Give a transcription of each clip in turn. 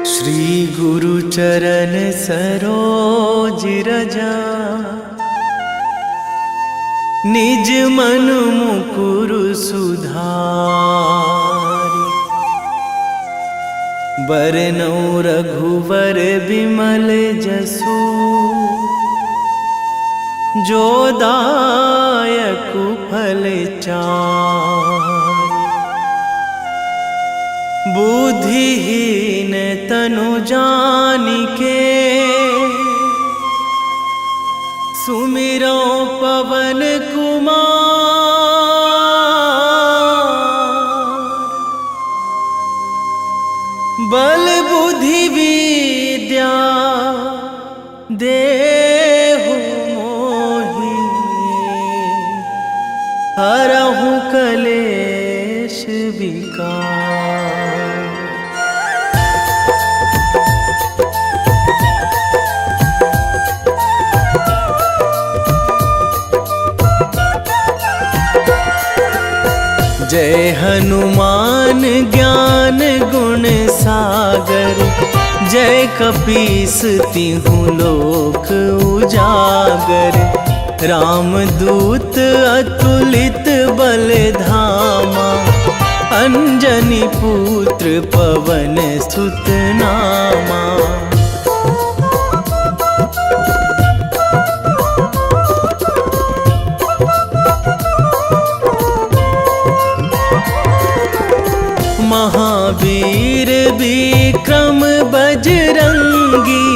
श्री गुरु चरण सरोज रजा, निज मन मुकुर सुधारि। बरनउँ रघुवर बिमल जसु, जो दायक फल चारि। बुद्धिहीन तनु जानिके, सुमिरो पवन कुमार। बल बुद्धि विद्या देहु मोहि, हरहु कलेश विकार। जय हनुमान ज्ञान गुण सागर, जय कपीस तिहुँ लोक उजागर। रामदूत अतुलित बल धामा, अंजनी पुत्र पवन सुत नामा। महावीर विक्रम बजरंगी,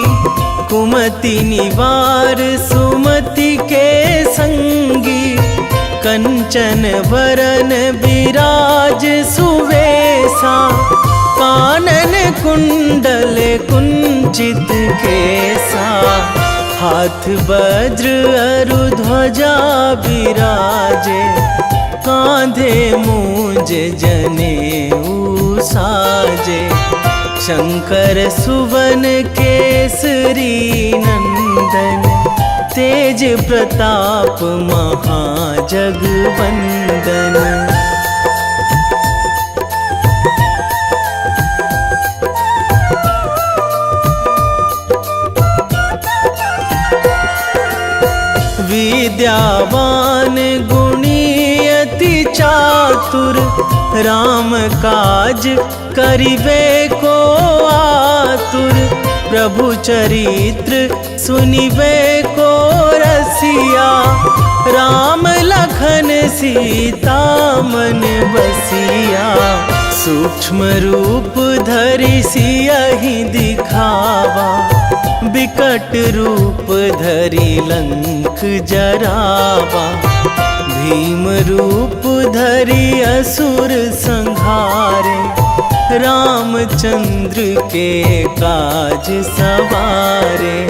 कुमति निवार सुमति के संगी। कंचन वरन विराज सुवेशा, कानन कुंडल कुंचित केसा। हाथ वज्र अरु ध्वजा विराजे, कांधे मूंज जनेऊ साजे। शंकर सुवन केसरी नंदन, तेज प्रताप महाजगवंदन। विद्यावान गुणी अति चातुर, राम काज करिबे को आतुर। प्रभु चरित्र सुनिबे को रसिया, राम लखन सीता मन बसिया। सूक्ष्म रूप धरि सियहि दिखावा, बिकट रूप धरि लंक जरावा। भीम रूप धरि असुर संहारे, रामचंद्र के काज सवारे।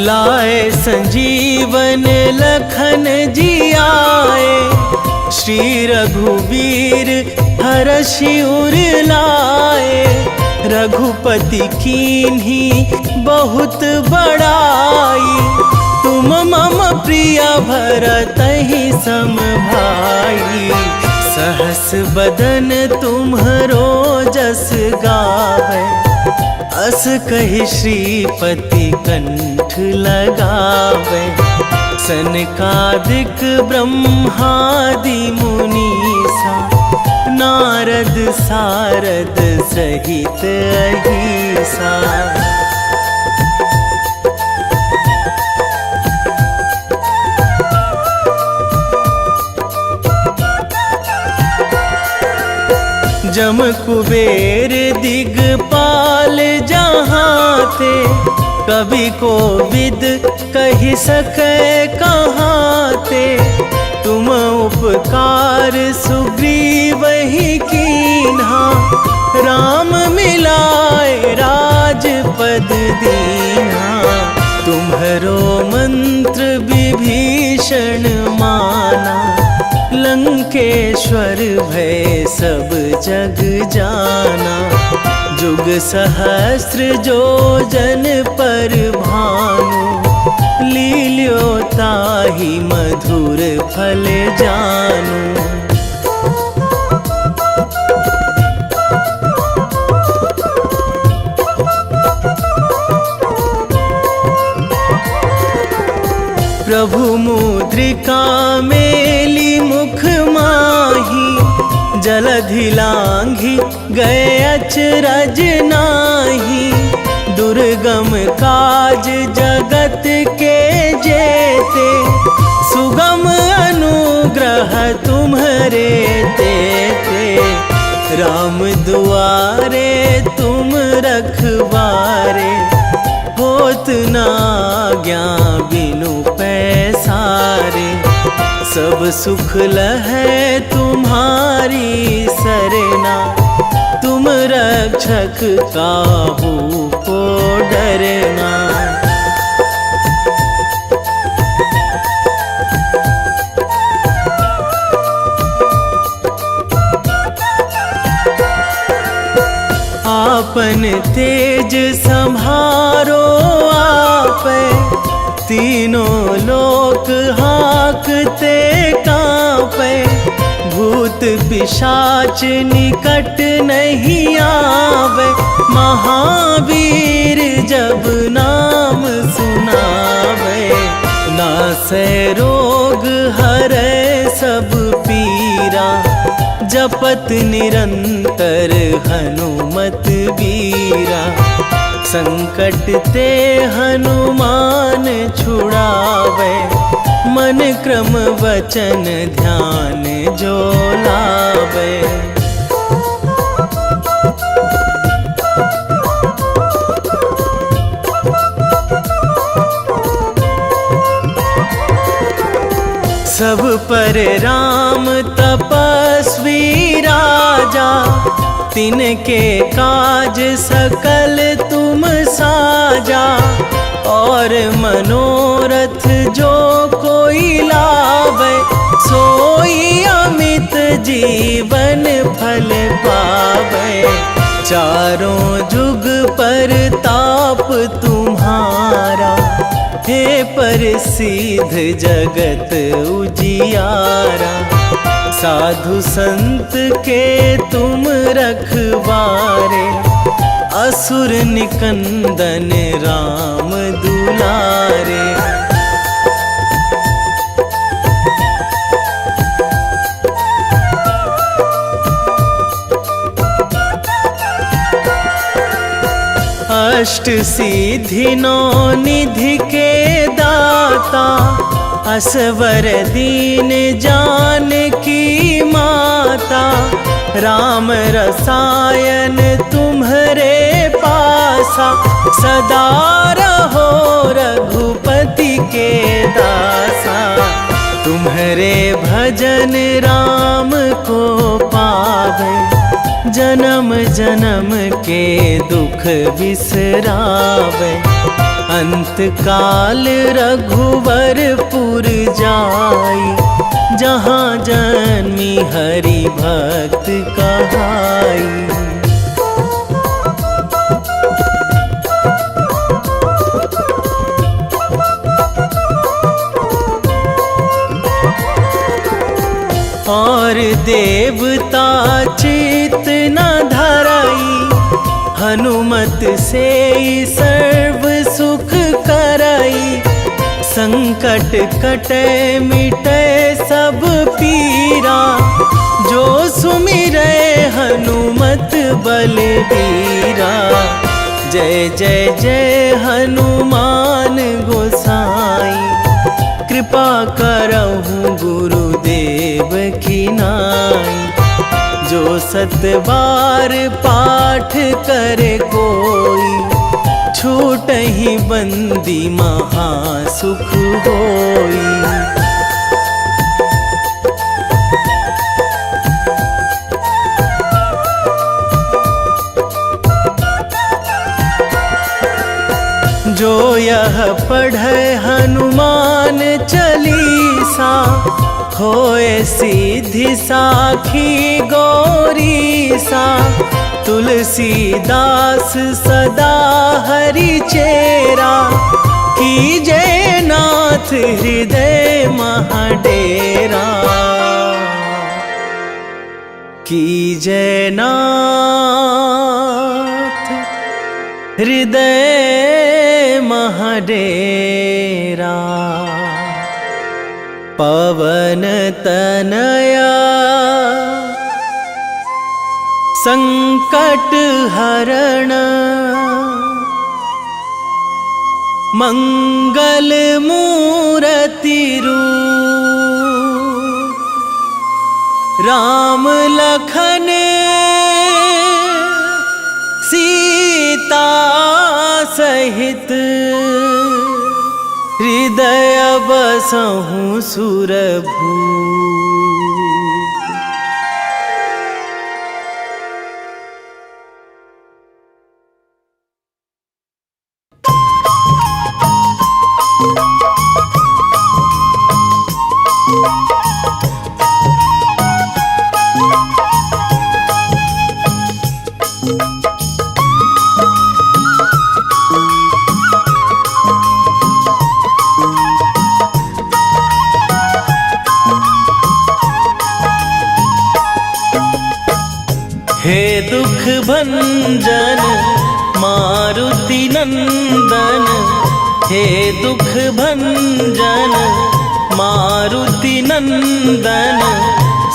लाए संजीवन लखन जियाए, श्री रघुवीर हरषि उर लाए। रघुपति कीन्ही बहुत बड़ाई, तुम मम प्रिय भरतहि सम भाई। सहस बदन तुम्हरो जस गावै, अस कहि श्रीपति कंठ लगावै। सनकादिक ब्रह्मादि मुनीसा, नारद सारद सहित अहिसा। जम कुबेर दिगपाल जहाँ थे, कवि कोविद कहि सकै कहाँ ते। तुम उपकार सुग्रीवहि कीन्हा, राम मिलाए राजपद दीन्हा। तुम्हरो मंत्र विभीषण माना, लंकेश्वर भय सब जग जाना। जुग सहस्र जो जन पर भानु, लील्यो ताही मधुर फल जानू। प्रभु मुद्रिका मेली मुख माही, जलधि लांघी गए अचरज नाही। दुर्गम काज जगत के जेते, सुगम अनुग्रह तुम्हरे तेते। राम दुआरे तुम रखवारे, होत ना आज्ञा बिनु पैसारे। सब सुख लहै तुम्हारी सरना, तुम रक्षक काहू को डरना। आपन तेज संभारो आपे, तीनों लोक हाकते कांपे। भूत पिशाच निकट नहीं आवे, महावीर जब नाम सुनावे। नासै रोग हरै सब पीरा, जपत निरंतर हनुमत वीरा। संकट ते हनुमान छुड़ावे, मन क्रम वचन ध्यान जो लावे। सब पर राम तपस्वी राजा, तिनके काज सकल तुम साजा। और मनोरथ जो कोई लावे, सोई अमित जीवन फल पावे। चारों जुग पर ताप तुम्हारा, हे प्रसिद्ध जगत उजियारा। साधु संत के तुम रखवारे, असुर निकंदन राम दुलारे। अष्ट सिद्धि नौ निधि के दाता, असवर दीन जानकी माता। राम रसायन तुम्हरे पासा, सदा रहो रघुपति के दासा। तुम्हरे भजन राम को पावे, जन्म जन्म के दुख बिसरावे। अंत काल रघुवरपुर जाई, जहाँ जन्मी हरि भक्त कहाई। और देवता चित न धराई, हनुमत से सर्व सुख कराई। संकट कटे मिटे सब पीरा, जो सुमिरै हनुमत बलबीरा। जय जय जय हनुमान गोसाई, कृपा करहु गुरुदेव की नाई। जो सत बार पाठ करे कोई, छूटहि बंदी महासुख होई। जो यह पढ़े हनुमान चालीसा, होए सीधी साखी गौरीसा। तुलसीदास सदा हरि चेरा, कीजे नाथ हृदय महाडेरा कीजय नाथ हृदय महाडेरा। पवन तनया संकट हरण मंगल मूर्ति रूप राम लखन सीता सहित हृदय बसहु सुरभूप। हे दुख भंजन मारुति नंदन, हे दुख भंजन मारुति नंदन,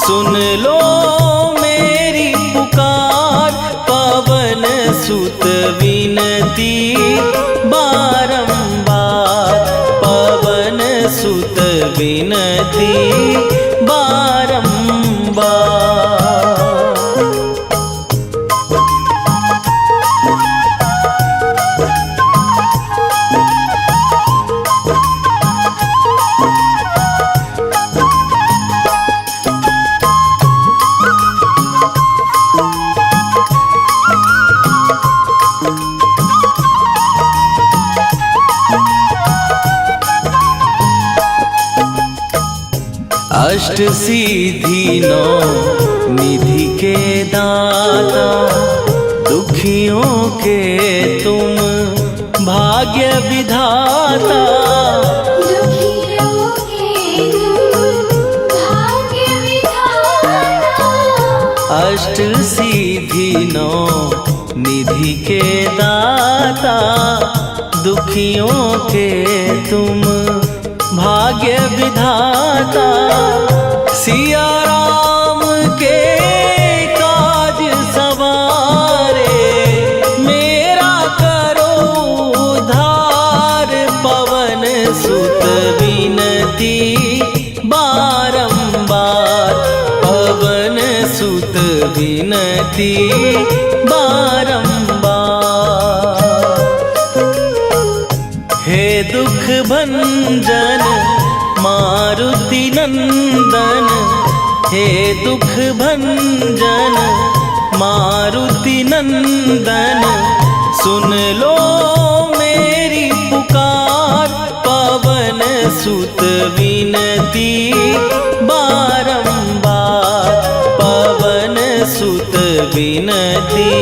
सुन लो मेरी पुकार। पवन सुत विनती बारंबार, पवन सुत विनती बारंबार। अष्ट सिद्धि नौ निधि के दाता, दुखियों के तुम भाग्य विधाता। दुखियों के तुम भाग्य विधाता। अष्ट सिद्धि नौ निधि के दाता, दुखियों के तुम भाग्य विधाता। सिया राम के काज सवारे, मेरा करो उद्धार। पवन सुत विनती बारंबार, पवन सुत विनती बारंबार। हे दुख भंजन मारुति नंदन, हे दुख भंजन मारुति नंदन, सुन लो मेरी पुकार। पवन सुत विनती बारंबार, पवन सुत विनती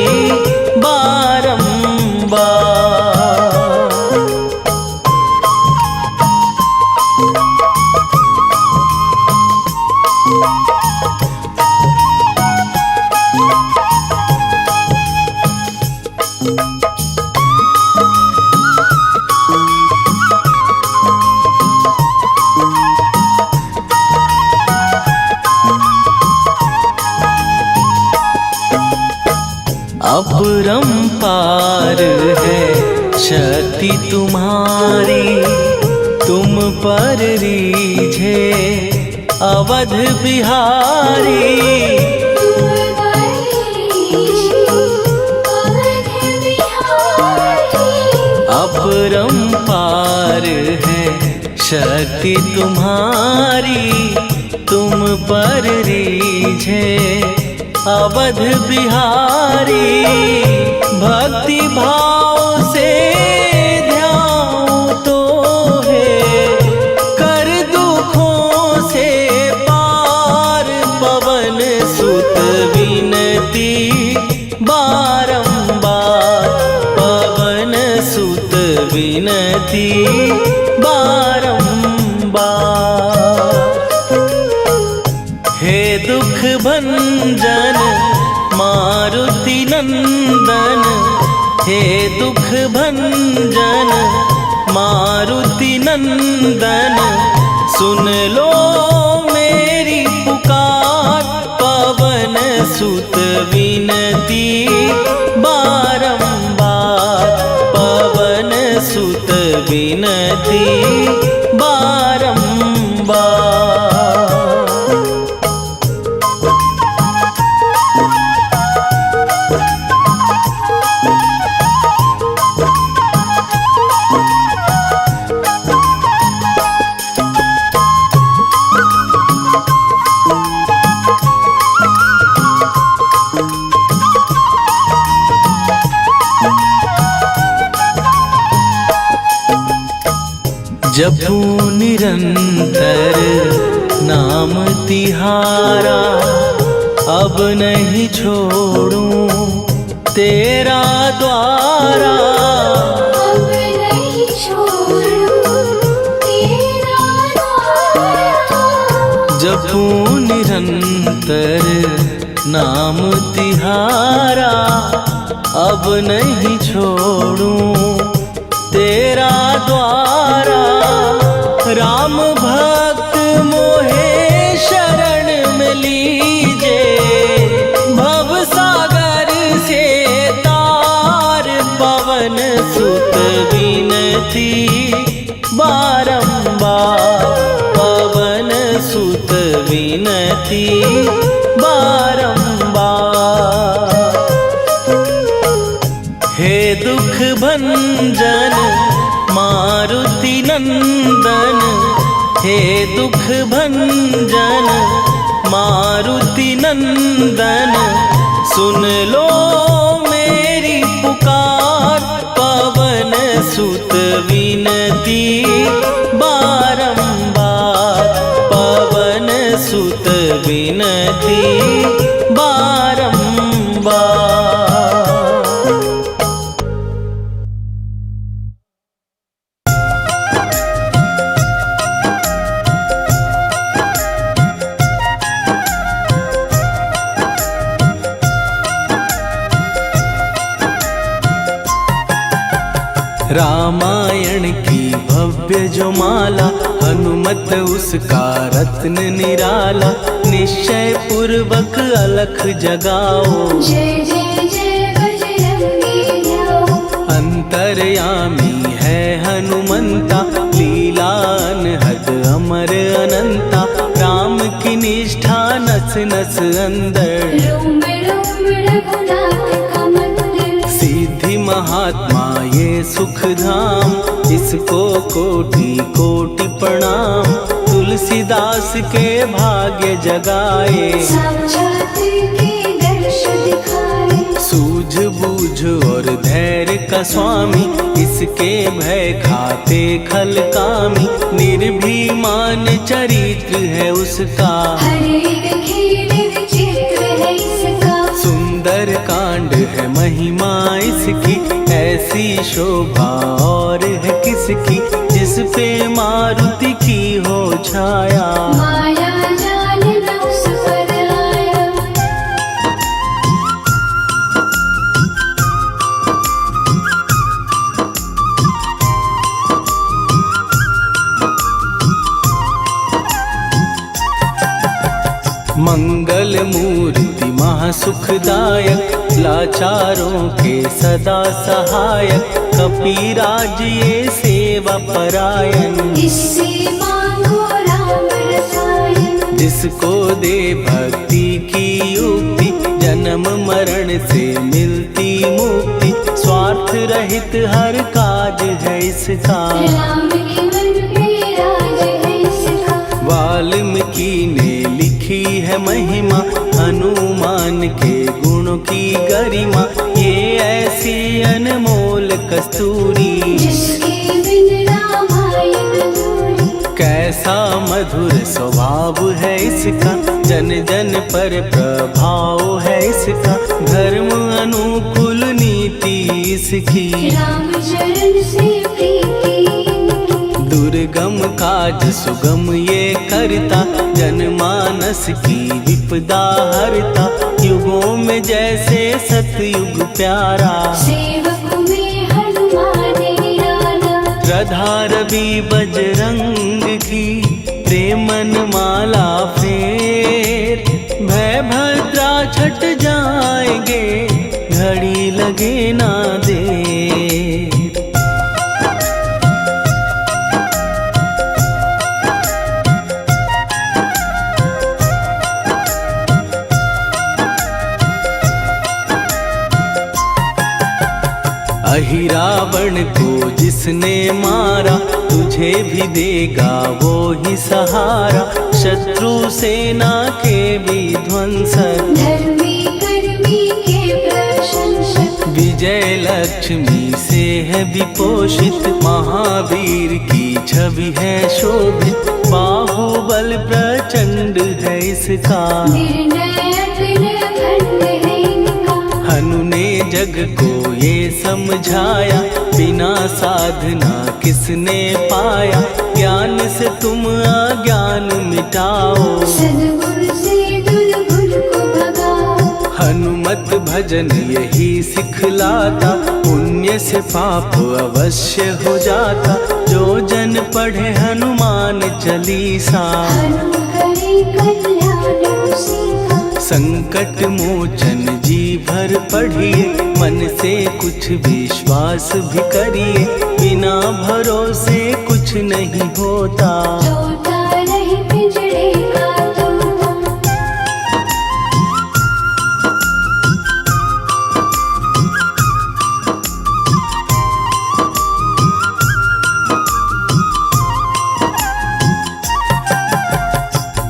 बारंबार। अपरंपार है शक्ति तुम्हारी, तुम पर रीझे अवध बिहारी। अपरंपार है शक्ति तुम्हारी, तुम पर रीझे अवध बिहारी। भक्ति भाव से ध्यान तो है, कर दुखों से पार। पवन सुत विनती बारंबार, पवन सुत विनती बारंबार। भंजन मारुति नंदन, सुन लो मेरी पुकार। पवन सुत विनती बारंबार, पवन सुत विनती बारंबार। जपू निरंतर नाम तिहारा, अब नहीं छोड़ूं तेरा द्वारा। अब नहीं छोड़ूं तेरा द्वारा। जपू निरंतर नाम तिहारा, अब नहीं छोड़ूं तेरा द्वारा। राम भक्त मोहे शरण में लीजे, भव सागर से तार। पवन सुत विनती बारंबार, पवन सुत विनती बारंबार। हे दुख भंजन मारुति नंदन, हे दुख भंजन मारुति नंदन, सुन लो मेरी पुकार। पवन सुत विनती बारंबार, पवन सुत विनती बारंबार। रामायण की भव्य जो माला, हनुमत उसका रत्न निराला। निश्चय पूर्वक अलख जगाओ, जय जय जय बजरंगी जाओ। अंतर्यामी है हनुमंता, लीला अनहद अमर अनंता। राम की निष्ठा नस नस अंदर, रोम रोम रघुनाथ का मंदिर। सिद्धि महात्मा ये सुख धाम, इसको कोटि कोटि प्रणाम। तुलसीदास के भाग्य जगाए, साक्षात के दर्श दिखाए। सूझ बूझ और धैर्य का स्वामी, इसके भय खाते खल कामी। निर्भीमान चरित्र है उसका, हर एक खेल विचित्र है इसका। सुंदर कांड है महिमा इसकी, ऐसी शोभा और है किसकी। जिस पे मारुति की हो छाया, माया जाल न उस पर आया। मंगल मूर्ति महासुखदायक, लाचारों के सदा सहायक। कपीराज ये सेवा परायण, इससे मांगो राम रसायन। जिसको दे भक्ति की युक्ति, जन्म मरण से मिलती मुक्ति। स्वार्थ रहित हर काज है इसका, राम के मन पे राज है इसका। वाल्मीकि ने लिखी है महिमा, हनुमान के गुणों की गरिमा। ये ऐसी अनमोल कस्तूरी, जिसके बिन रामायण अधूरी। कैसा मधुर स्वभाव है इसका, जन जन पर प्रभाव है इसका। धर्म अनुकूल नीति इसकी, राम चरण से प्रीति। दुर्गम काज सुगम ये करता, जनमानस की विपदा हरता। युगों में जैसे सतयुग प्यारा, सेवक में हनुमान श्रद्धा रवि बजरंग की प्रेमन माला फेर, भय भद्रा छट जाएंगे घड़ी लगे ना देर। अहि रावण को जिसने मारा, तुझे भी देगा वो ही सहारा। शत्रु सेना के विध्वंसक, धर्मी कर्मी के प्रशंसक। विजय लक्ष्मी से है विपोषित, महावीर की छवि है शोभित। बाहुबल प्रचंड है इसका, निर्णय अतुल खंड है इनका। हनु ने जग को ये समझाया, बिना साधना किसने पाया। ज्ञान से तुम अज्ञान मिटाओ, सद्गुण से दुर्गुण को भगाओ। हनुमत भजन यही सिखलाता, पुण्य से पाप अवश्य हो जाता। जो जन पढ़े हनुमान चालीसा, हनु करे कल्याण उसी का। संकट मोचन जी भर पढ़िए, मन से कुछ विश्वास भी करिए। बिना भरोसे कुछ नहीं होता, तोता रहे पिंजड़े का तोता।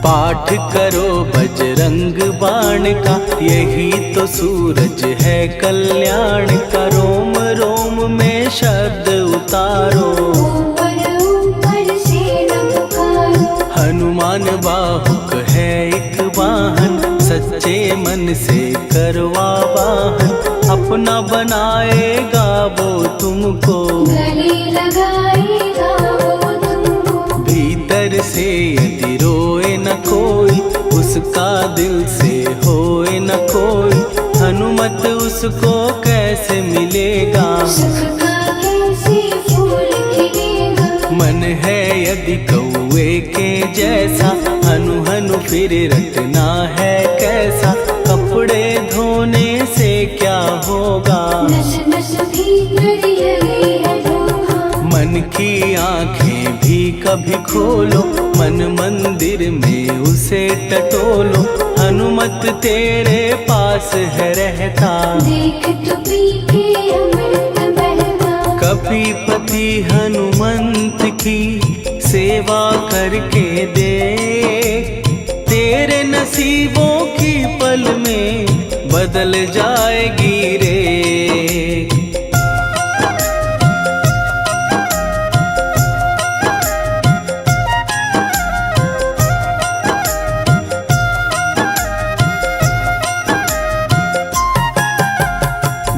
पाठ करो बजरंग बाण का, यही तो सूरज है कल्याण का। रोम रोम में शब्द उतारो, ऊपर ऊपर से न पुकारो। हनुमान बाहुक है एक वाहन, सच्चे मन से करवा वाहन। अपना बनाएगा वो तुमको, गले लगाएगा वो तुमको। भीतर से यदि रोए न कोई, उसका दिल से होए न कोई। हनुमत उसको कैसे मिलेगा, सुख का कैसे फूल खिलेगा। मन है यदि कौए के जैसा, हनु हनु फिर रटना है कैसा। कपड़े धोने से क्या होगा, नस नस भीतर लगे है धोखा। मन की आंखें भी कभी खोलो, मन मंदिर में उसे टटोलो। हनुमत तेरे पास है रहता, देख तो पी के अमृत बहता। कपीपति हनुमंत की सेवा करके देख, तेरे नसीबों की पल में बदल जाएगी रे।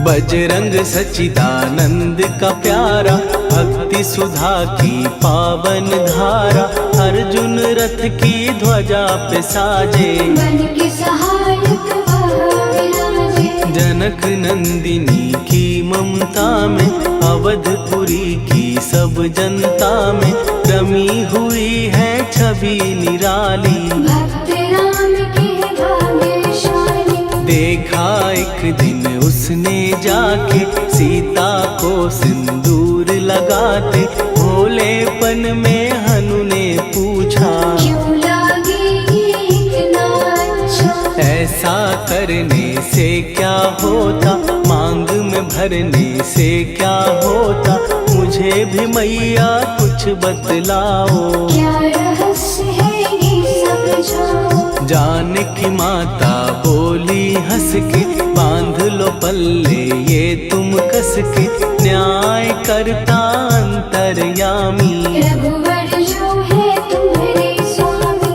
बजरंग सच्चिदानंद का प्यारा, भक्ति सुधा की पावन धारा। अर्जुन रथ की ध्वजा पे साजे, मन के सहायक वह विराजे। जनक नंदिनी की ममता में, अवधपुरी की सब जनता में रमी हुई है छवि निराली। भक्त राम के भाग्यशाली, देखा एक दिन उसने जाके सीता को सिंदूर लगाते। भोलेपन में हनु ने पूछा, क्यों लागे ये इतना अच्छा। ऐसा करने से क्या होता, मांग में भरने से क्या होता। मुझे भी मैया कुछ बतलाओ, क्या रहस्य है ये समझाओ। जानकी माता बोली हंस के, बांध लो पल्ले ये तुम कस के। न्याय करता अंतर्यामी, रघुवर जो है तुम्हारे स्वामी।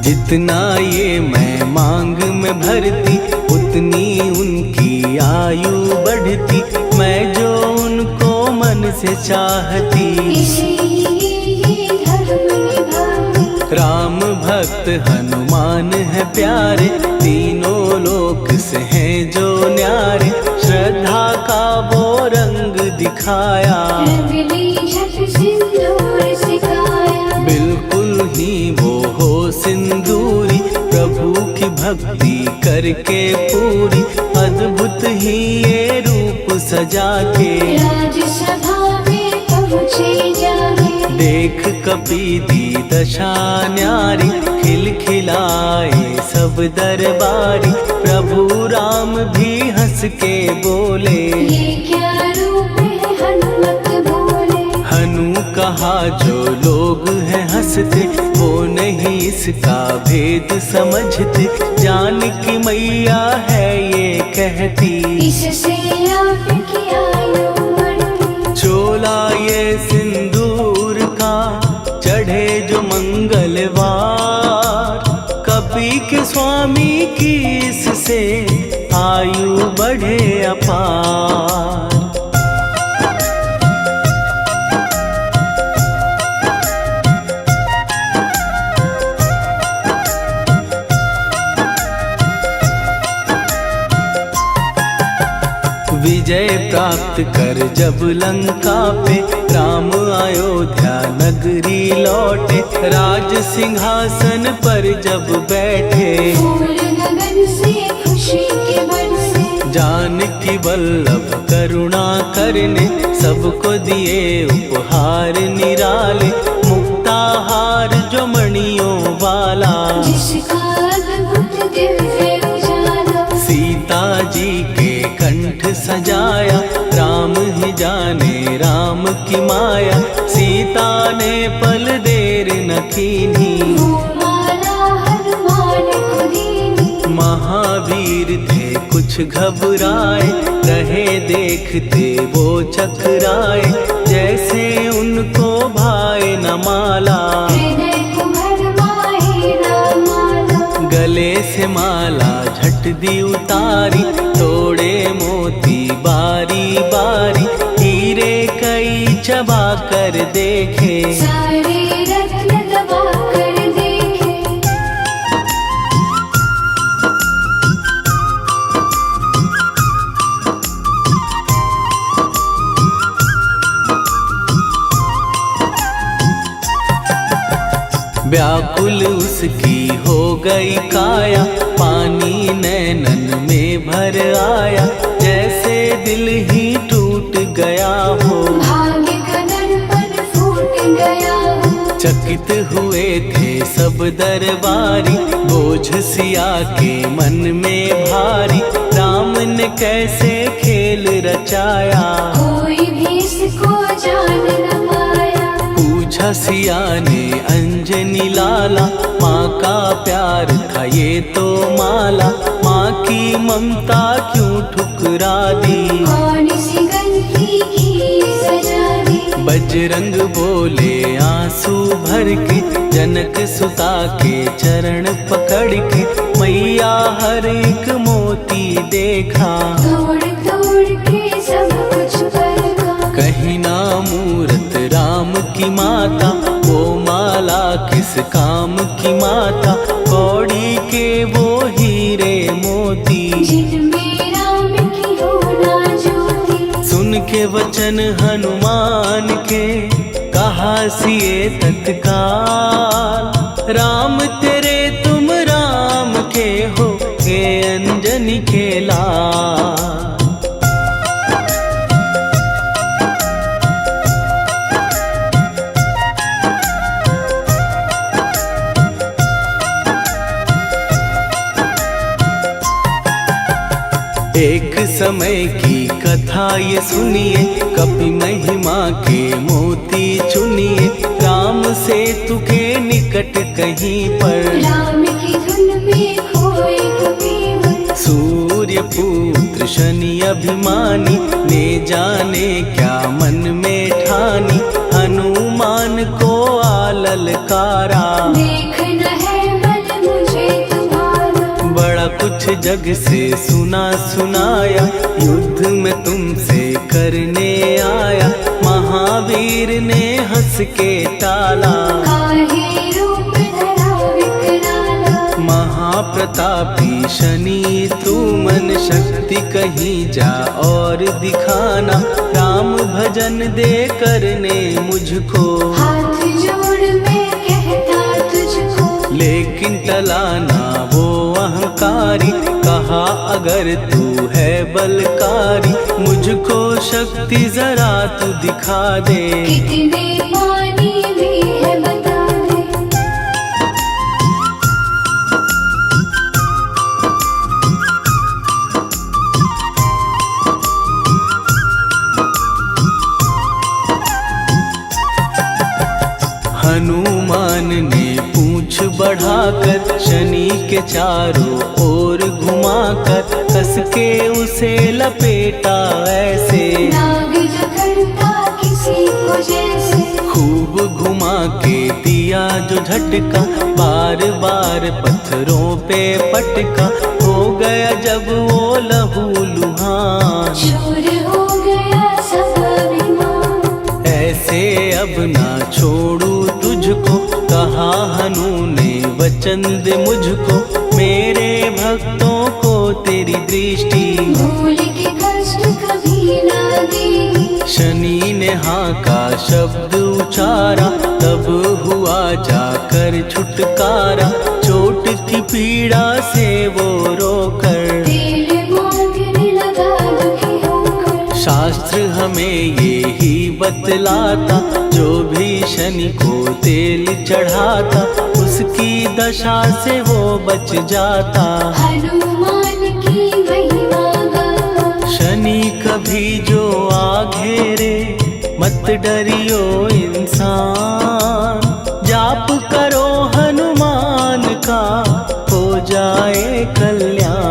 जितना ये मैं मांग में भरती, उतनी उनकी आयु बढ़ती। मैं जो उनको मन से चाहती, इसलिए ये राम भक्त हनुमान है प्यारे, तीनों लोक से हैं जो न्यारे। श्रद्धा का वो रंग दिखाया, रंगली झट सिंदूर सिखाया। बिल्कुल ही वो हो सिंदूरी, प्रभु की भक्ति करके पूरी। अद्भुत ही ये रूप सजा के, राजसभा में पहुँचे जाके। देख कपीदी दशा न्यारी, खिलखिलाए सब दरबारी। प्रभु राम भी हंस के बोले, ये क्या रूप है हनुमत बोले। हनु कहा जो लोग हैं हंसते, वो नहीं इसका भेद समझते। जानकी मैया है ये कहती, इससे आपकी आयु बढ़ती। चोला ये सिंदूर का चढ़े जो मंगलवार, कपी के स्वामी की इससे आयु बढ़े अपार। विजय प्राप्त कर जब लंका पे, राम अयोध्या नगरी लौटे। राज सिंहासन पर जब बैठे, फूल गगन से खुशी के बरसे। जानकी वल्लभ करुणा करने, सबको दिए उपहार निराले। मुक्ताहार जो मणियों वाला, जिसका अद्भुत दिव्य उजाला। सीता जी के कंठ सजाया, राम ही जाने राम की माया। सीता ने पल देर न कीन्ही, वो माला हनुमान को दीनी। महावीर थे कुछ घबराए, रहे देखते वो चकराए। जैसे उनको भाए न माला, हृदय को भरमाए रामाला। गले से माला झट दी उतारी, तोड़े मोती बारी बारी। हीरे कई चबा कर देखे, सारे रत्न दबा कर देखे। व्याकुल उसकी हो गई काया, पानी नैनन में भर आया। जैसे दिल ही टूट गया हो, भाग्य का दर्पण फूट गया हो। चकित हुए थे सब दरबारी, बोझ सिया के मन में भारी। राम ने कैसे खेल रचाया, कोई भी इसको जान न पाया। पूछा सिया ने अंजनी लाला, माँ का प्यार था ये तो माला। माँ की ममता क्यों ठुकरा दी, कौन सी गलती की सजा दी। बजरंग बोले आंसू भर के, जनक सुता के चरण पकड़ के। मैया हर एक मोती देखा, तोड़ तोड़ के सब कुछ परखा। कहीं ना मूरत राम की माता, वो माला किस काम की माता। कौड़ी के वो हीरे मोती, जिनमें राम की हो ना ज्योति। सुन के वचन हनुमान के, कहा सिए तत्काल। राम तेरे तुम राम के हो, हे अंजनी के लाल। एक समय की कथा ये सुनिए, कपि महिमा के मोती चुनिए। राम सेतु के निकट कहीं पर, राम की धुन में खोए कबीर। सूर्य पुत्र शनि अभिमानी, ने जाने क्या मन में ठानी। हनुमान को ललकारा, देखना है बल मुझे तुम्हारा। बड़ा कुछ जग से सुना सुनाया, युद्ध में तुमसे करने आया। महावीर ने हंस के टाला, काहे रूप धरा महाप्रतापी शनि तू मन शक्ति कहीं जा और दिखाना, राम भजन दे करने मुझको, हाथ जोड़ मैं कहता तुझको। लेकिन टलाना वो अहंकारी, कहा अगर तू है बलकारी, मुझको शक्ति जरा तू दिखा दे। कितने पानी भी है बता दे। हनुमान ने पूंछ बढ़ाकर शनि के चारों ओर घुमाकर, कस के उसे लपेटा ऐसे, नाग जो करता किसी को जैसे। खूब घुमा के दिया जो झटका, बार बार पत्थरों पे पटका, हो गया जब वो लहू लुहान, चूर हो गया सब अभिमान। ऐसे अब ना छोड़ू तुझको, कहा हनु ने वचन दे मुझको, मेरे भक्तों को तेरी दृष्टि, भूल के कष्ट कभी ना दे। शनि ने हाँ का शब्द उचारा, तब हुआ जाकर छुटकारा, चोट की पीड़ा से वो रोकर, तेल मांगने लगा दुखी होकर। शास्त्र हमें ये ही बतलाता, जो भी शनि को तेल चढ़ाता, उसकी दशा से वो बच जाता। हनुमान की महिमा गाता। शनि कभी जो आ घेरे, मत डरियो इंसान, जाप करो हनुमान का, हो जाए कल्याण।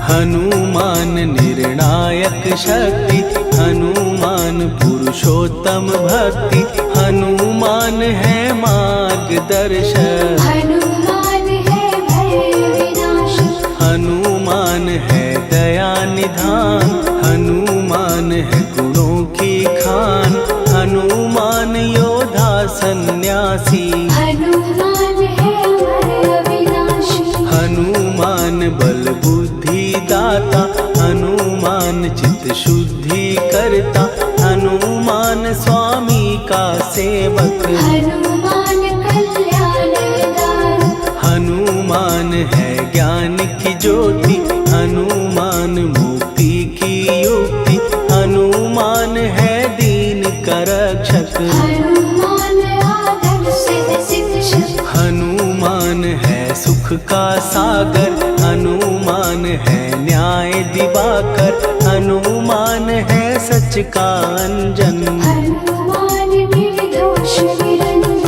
हनुमान निर्णायक शक्ति, हनुमान पुरुषोत्तम भक्ति, हनुमान है मार्गदर्शक, हनुमान है भय विनाशक। हनुमान है दया निधान, हनुमान है गुणों की खान, हनुमान योद्धा सन्यासी, हनुमान है भय विनाशी। हनुमान बल बुद्धि दाता, हनुमान चित्त शुद्धि करता, हनुमान स्वामी का सेवक, हनुमान कल्याण दाता। हनुमान है ज्ञान की ज्योति, हनुमान मुक्ति की युक्ति, हनुमान है दीन का रक्षक, हनुमान आदर से शिक्षक। हनुमान है सुख का सागर, हनुमान है न्याय दिवाकर, हनुमान है सच का अंजन। हनुमान निर्दोष निरंजन।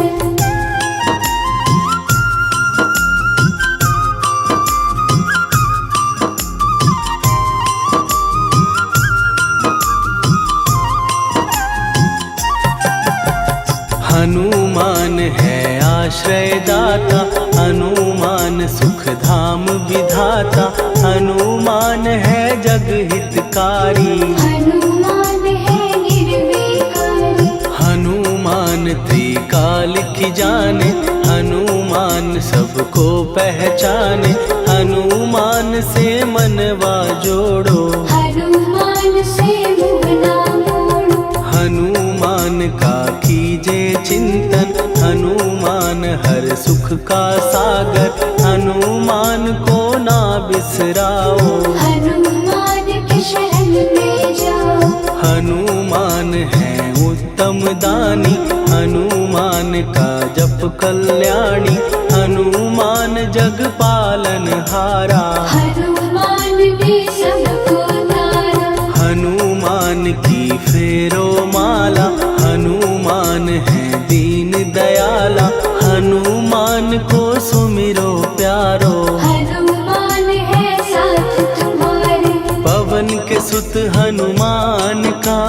हनुमान है आश्रय दाता, हनुमान सुख धाम विधाता, हनुमान है जग हितकारी, हनुमान है निर्विकारी। हनुमान त्रिकाल की जाने, हनुमान सबको पहचाने, हनुमान से मनवा जोड़ो, हनुमान से मुँह ना मोड़ो। हनुमान का कीजे चिंतन, हनुमान हर सुख का सागर, हनुमान को ना बिसराओ, हनुमान के शरण में जाओ। हनुमान है उत्तम दानी, हनुमान का जप कल्याणी, हनुमान जग पालन हारा, हनुमान ने सबको तारा। हनुमान की फेरो माला, हनुमान है दीन दयाला, हनुमान को सुमिरो प्यारो, हनुमान है साथ तुम्हारे। पवन के सुत हनुमान का,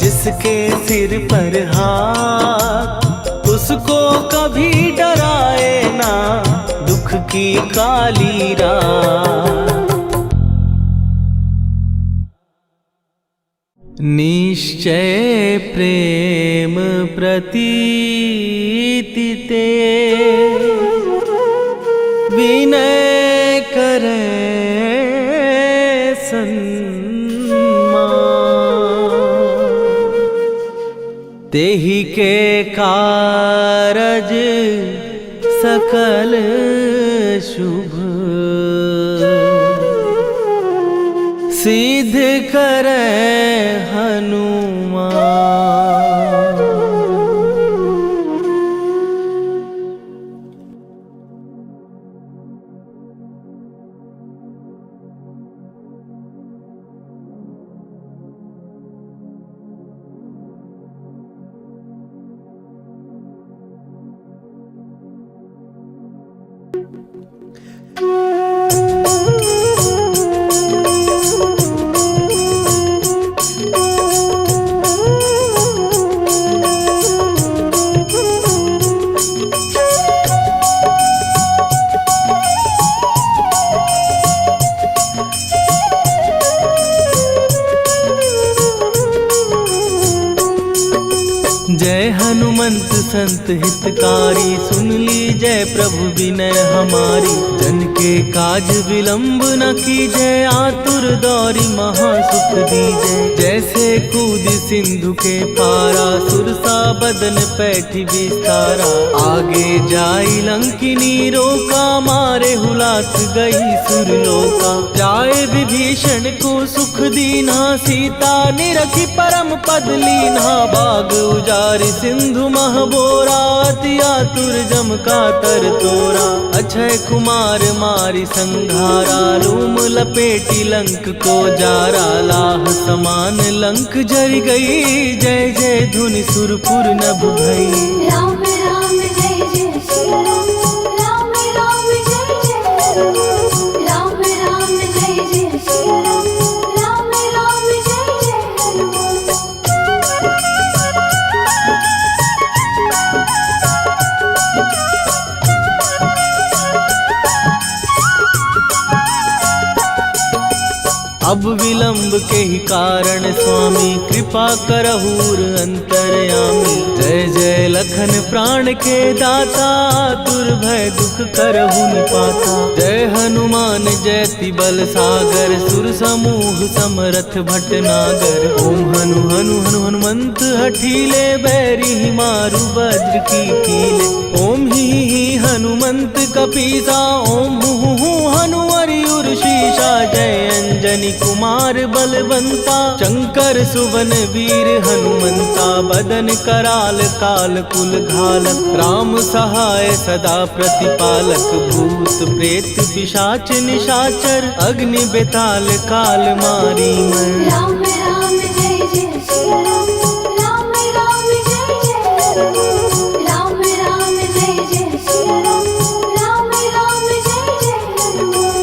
जिसके सिर पर हाथ, उसको कभी डराए ना दुख की काली रात। निश्चय प्रेम प्रतीति ते विनय करे तेहि के कारज सकल शुभ सिद्ध करे हनुमान। जय हनुमंत संत हितकारी, सुन ली जय प्रभु विनय हमारी। जन के काज विलंब न कीजय, आतुर दौरी महासुख दीजय। जैसे कूद सिंधु के पारा, सुरसा बदन पैठी विस्तारा। आगे जाई लंकिनी रोका, मारे हुलास गई सुरलोका। जाए विभीषण को सुख दीना, सीता निरखी परम पद लीना। बाग उजारि सिंधु महबोरा, अति आतुर जम का तर तोरा। अक्षय कुमार मारि संघारा, रूम लपेटी लंक को जारा। लाह समान लंक जर गई, जय जय धुनि सुरपुर नभ भई। राम राम जय जय सिया राम, राम राम जय जय हनुमान। राम राम जय जय सिया राम, राम राम जय जय हनुमान। अब विलंब के ही कारण स्वामी, कृपा करहूर अंतरयामी। जय जय लखन प्राण के दाता, दुर्भय दुख करहु निपाता। जय हनुमान जयति बल सागर, सुर समूह समरथ भटनागर। ओम हनु हनु हनु हनुमंत हठीले, बैरी मारु वज्र की कीले। ओम ही हनुमंत कपीसा, ओम हु हनुमरि शीशा। जय अंजनी कुमार बलवंता, शंकर सुवन वीर हनुमंता। बदन कराल काल कुल घालक, राम सहाय सदा प्रतिपालक। भूत प्रेत पिशाच निशाचर, अग्नि बेताल काल मारी मैं। राम राम जय जय सिया राम, राम राम जय जय हनुमान। राम राम जय जय सिया राम, राम राम जय जय हनुमान।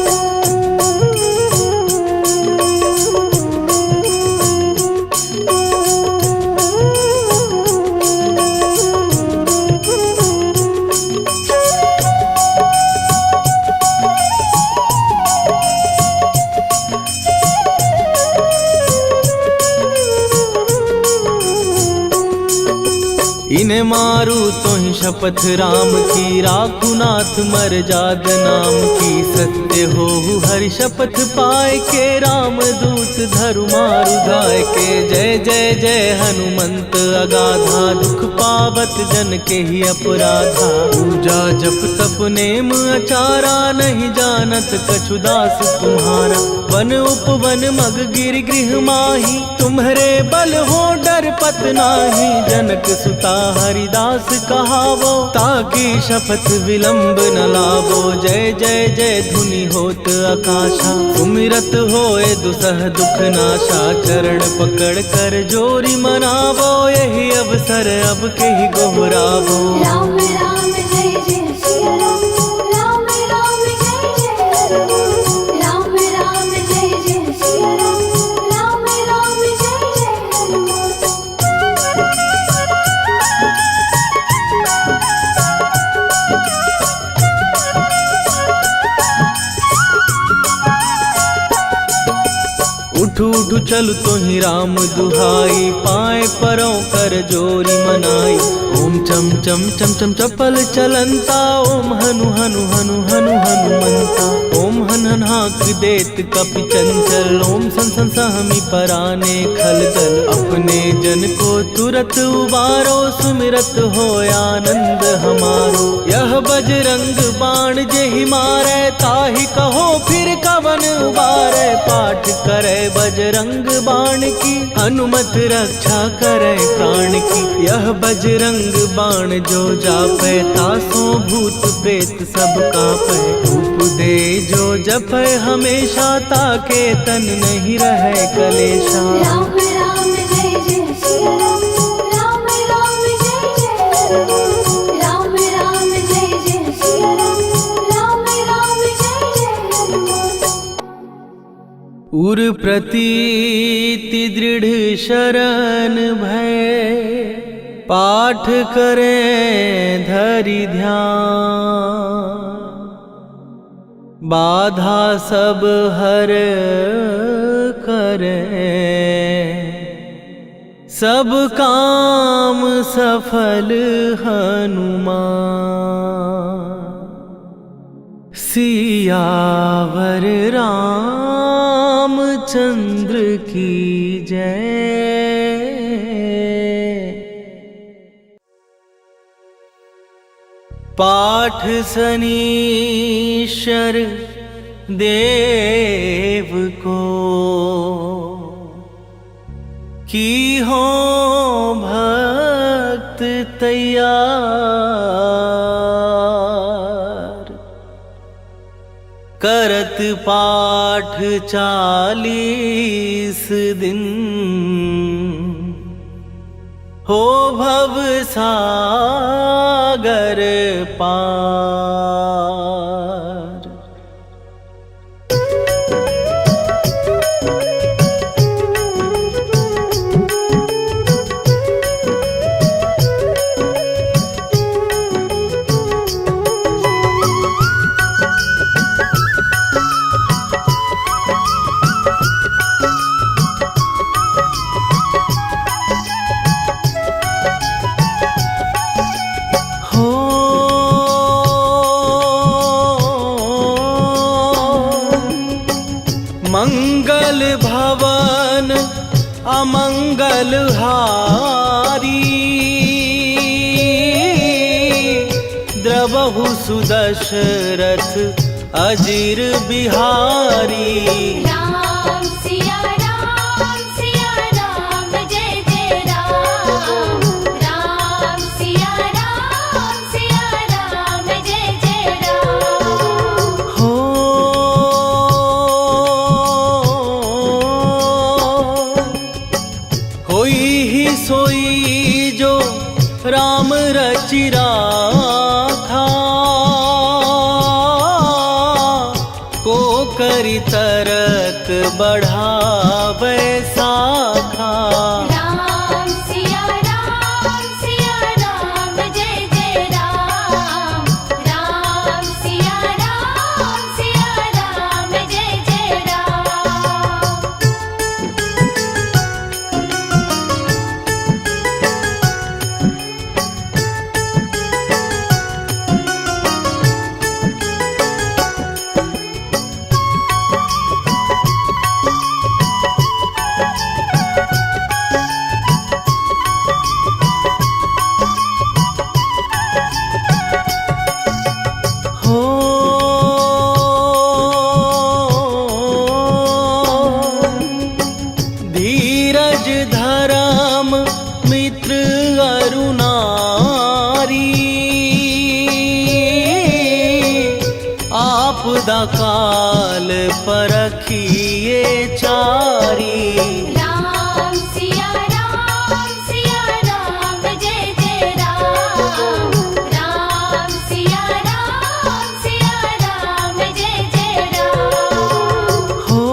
इन्हें मारू तो ही शपथ राम की, राखू नाथ मर जाग नाम की। सत्य हो हरि शपथ पाए के, राम दूत धरु मारु धाय के। जय जय जय हनुमंत अगाधा, दुख पावत जन के ही अपराधा। पूजा जप तप नेम अचारा, नहीं जानत कछु दास तुम्हारा। वन उपवन मग गिर गृह माही, तुम्हारे बल हो डर पत नाही। जनक सुता हरिदास कहावो, ताकि शपथ विलंब न लावो। जय जय जय धुनि होत आकाशा, सुमिरत होए दुसह दुख नाशा। चरण पकड़ कर जोरी मनावो, यही अवसर अब के ही गोहरावो। राम राम जय जय सिया राम, राम राम जय जय हनुमान। राम राम जय जय सिया राम, राम राम जय जय हनुमान। उठू उठू चलु तो ही राम दुहाई, पाए परों कर जोरी मनाई। ओम चम चम चम चम चपल चलंता, ओम हनु हनु हनु हनु हनुमंता। ओम हन हन हाक देत कपि चंचल, ओम सन सन सहमी पराने खलदल। अपने जन को तुरत उबारो, सुमिरत हो आनंद हमारो। यह बजरंग बाण जेहि मारै, ताहि कहो फिर कवन उबारै। पाठ करे बजरंग बाण की, हनुमत रक्षा करे प्राण की। यह बजरंग बाण जो जापै, तासो भूत प्रेत सब कापै। धूप दे जो जपै हमेशा, ताके तन नहीं रहे कलेशा। राम राम जय जय सिया राम, राम राम जय जय हनुमान। राम राम जय जय सिया राम, राम राम जय जय हनुमान। उर प्रतीति दृढ़ शरण भय, पाठ करें धरि ध्यान। बाधा सब हर करें, सब काम सफल हनुमान। सियावर रामचंद्र की जय। पाठ सनीश्वर देव को, की हो भक्त तैयार। करत पाठ 40 दिन, हो भव सागर पार। मंगल भवन अमंगल हारी, द्रवहु सुदशरथ अजीर बिहारी। राम सिया राम जय जय राम। राम सिया राम जय जय राम। हो होई ही सोई जो राम रचि राखा, को करि तरक बढ़ावे साखा। राम सिया राम जय जय राम। राम सिया राम जय जय राम। धीरज धर्म मित्र अरुणारी, आपदा काल परखिए चारी। राम सिया राम जय जय राम। राम सिया राम जय जय राम। हो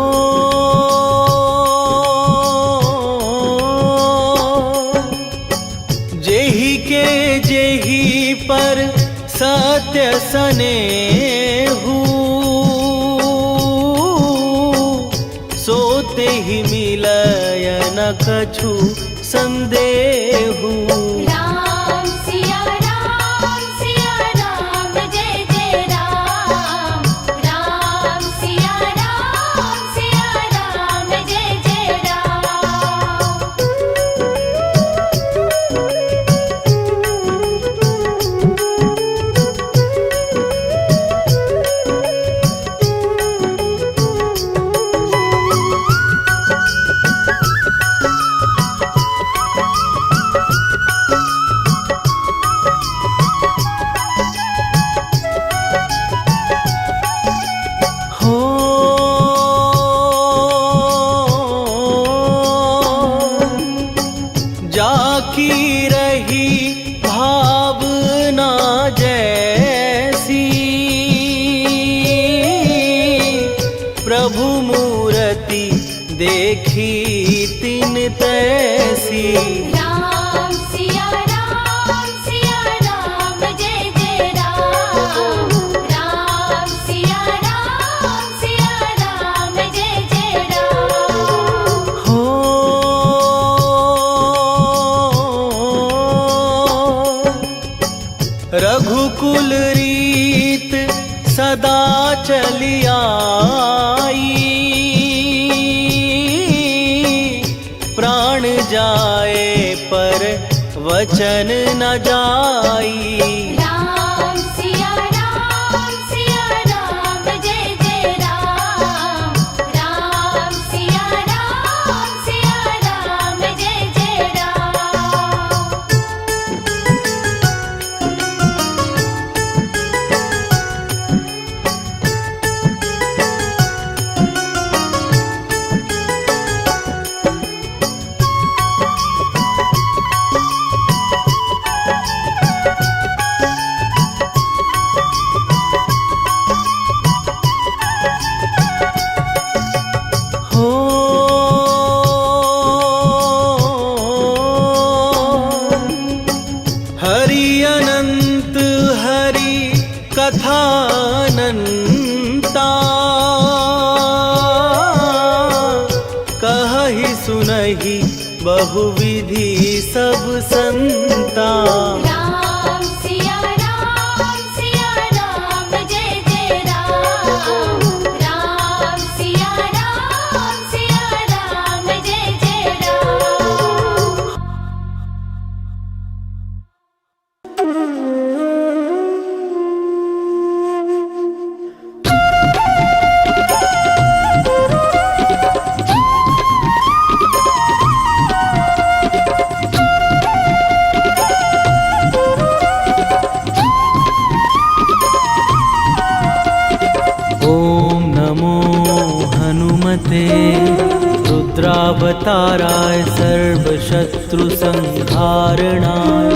जेहि के जेहि पर सत्य स्नेहु, सोते ही कछु संदेहु। राम सिया राम, जय जय राम। राम सिया राम, जय जय राम। हो जाकी रही भावना जैसी, प्रभु मूर्ति देखी तिन तैसी। राम सिया राम, जय जय राम। राम सिया राम, जय जय राम। हो रघुकुल रीत सदा चली आई, प्राण जाए पर वचन न जाई। राम सिया राम, जय जय राम। राम सिया राम, जय जय राम। हो हरि अनंत हरि कथानंता, कहहि सुनहि बहुविधि सब संता। राम सिया राम, जय जय राम। राम सिया राम, जय जय राम। ओम नमो हनुमते रुद्रावताराय सर्वशत्रु संहारणाय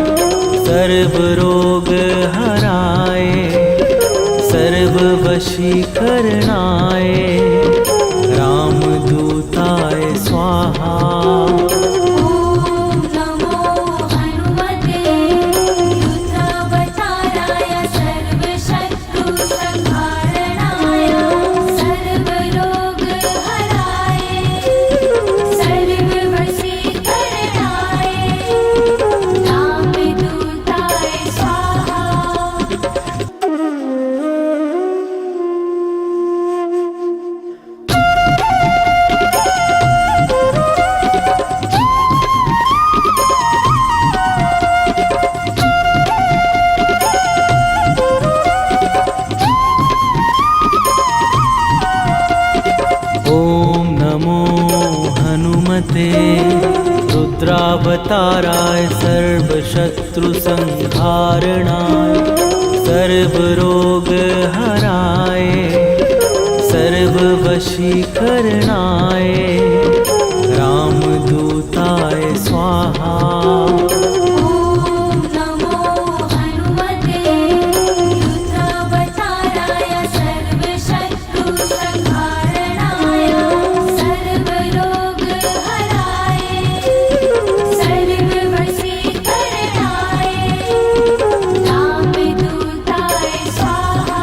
सर्वरोग हराय सर्ववशीकरणाय रामदूताय स्वाहा। ओम नमो हनुमते रुद्रावताराय सर्वशत्रु संहारणाय सर्वरोग हराय सर्ववशीकरणाय रामदूताय स्वाहा। ओम नमो हनुमते रुद्रावताराय सर्वशत्रु संहारणाय सर्वरोग हराय सर्ववशीकरणाय रामदूताय स्वाहा। ओम नमो हनुमते रुद्रावताराय सर्वशत्रु संहारणाय सर्वरोग हराय सर्ववशीकरणाय रामदूताय स्वाहा।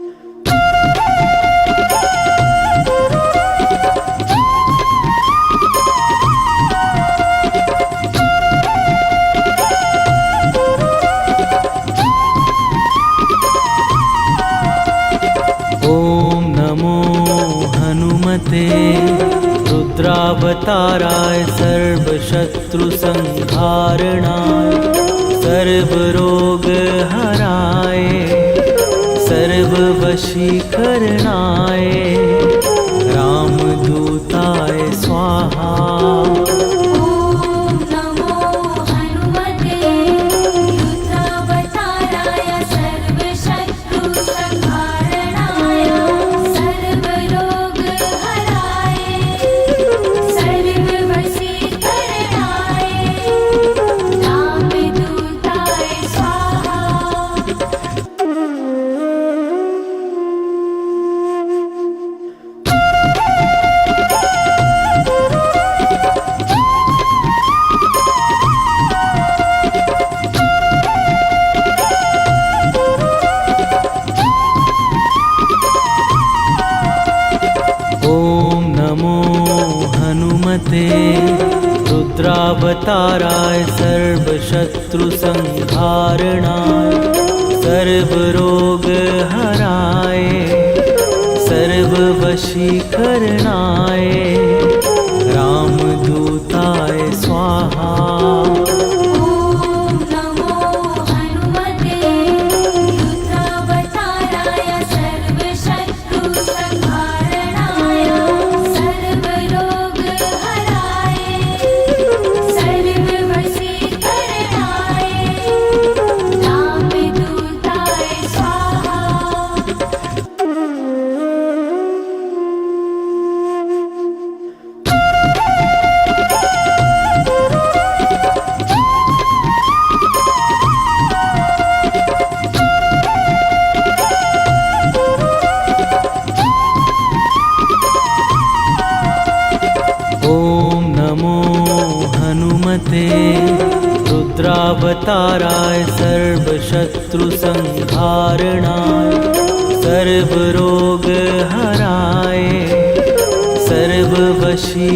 ओम नमो हनुमते रुद्रावताराय सर्वशत्रुसंहारणाय सर्वरोगहराय सर्ववशीकरणाय रामदूताय स्वाहा। ॐ नमो हनुमते रुद्रावताराय सर्वशत्रुसंहारणाय सर्वरोगहराय सर्ववशीकरणाय रामदूताय स्वाहा। 「 ॐ नमो हनुमते रुद्रावताराय सर्वशत्रुसंहारणाय सर्वरोगहराय सर्ववशीकरणाय रामदूताय स्वाहा। ॐ नमो हनुमते रुद्रावताराय सर्वशत्रुसंहारणाय सर्वरोगहराय सर्ववशीकरणाय रामदूताय स्वाहा। हनुमते रुद्रावताराय सर्वशत्रुसंहारणाय सर्वरोगहराय सर्ववशीकरणाय रामदूताय स्वाहा। ॐ नमो हनुमते रुद्रावताराय सर्वशत्रुसंहारणाय सर्वरोगहराय सर्ववशीकरणाय रामदूताय स्वाहा। ॐ नमो हनुमते रुद्रावताराय सर्वशत्रुसंहारणाय सर्वरोगहराय सर्ववशी